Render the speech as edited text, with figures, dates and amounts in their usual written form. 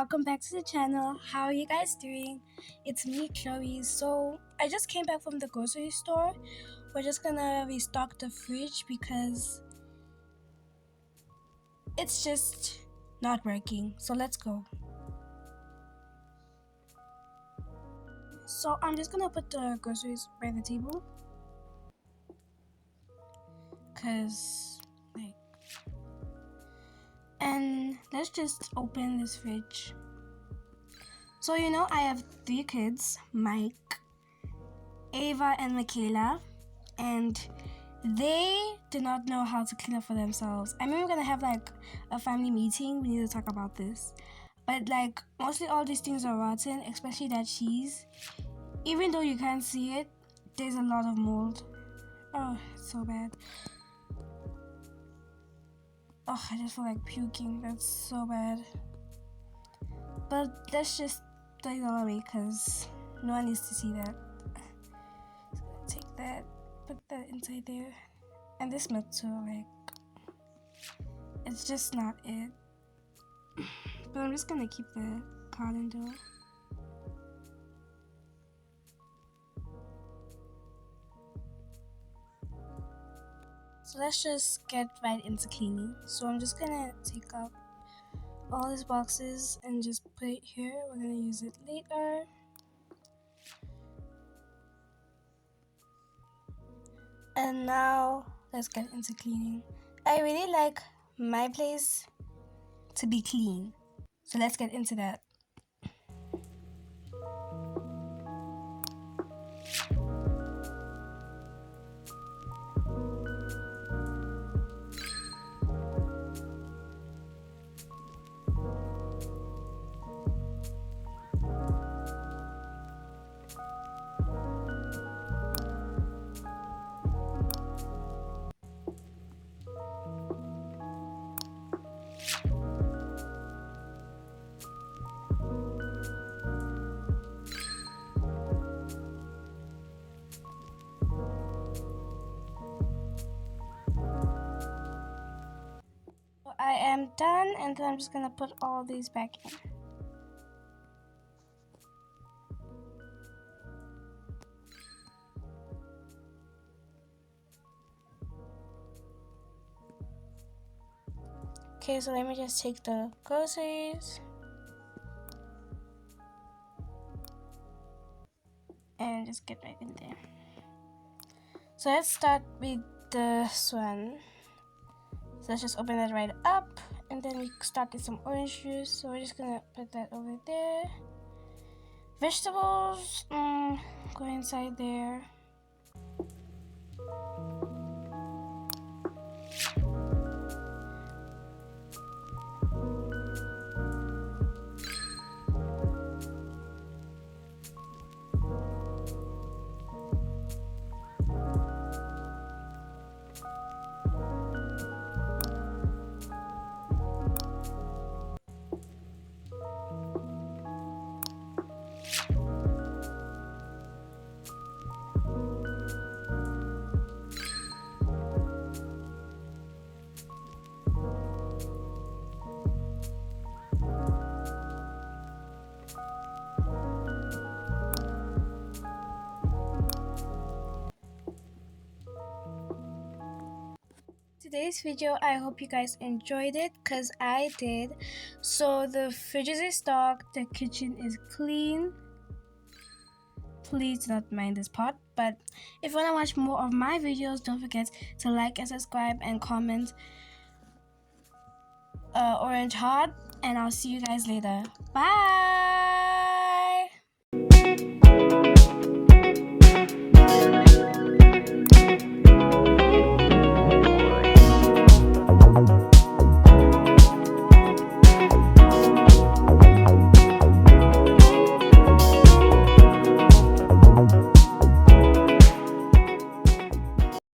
welcome back to the channel. How are you guys doing? It's me, Chloe. So I just came back from the grocery store. We're just gonna restock the fridge because it's just not working. So let's go. So I'm just gonna put the groceries by the table and let's just open this fridge. So I have 3 kids, Mike, Ava, and Michaela, and they did not know how to clean up for themselves. I mean, we're gonna have a family meeting. We need to talk about this. But mostly all these things are rotten, especially that cheese. Even though you can't see it, there's a lot of mold. Oh, it's so bad. Oh, I just feel like puking. That's so bad. But let's just throw it all away because no one needs to see that. Just gonna take that, put that inside there. And this milk too, it's just not it. But I'm just gonna keep the cotton dough. So let's just get right into cleaning. So I'm just gonna take out all these boxes and just put it here. We're gonna use it later. And now let's get into cleaning. I really like my place to be clean, so let's get into that. I am done, and then I'm just gonna put all these back in. Okay, so let me just take the groceries and just get right in there. So let's start with this one. So let's just open it right up, and then we start with some orange juice. So we're just gonna put that over there. Vegetables, go inside there. Today's video, I hope you guys enjoyed it because I did. So the fridge is restocked, the kitchen is clean. Please do not mind this part, but if you want to watch more of my videos, don't forget to like and subscribe and comment orange heart, and I'll see you guys later. Bye.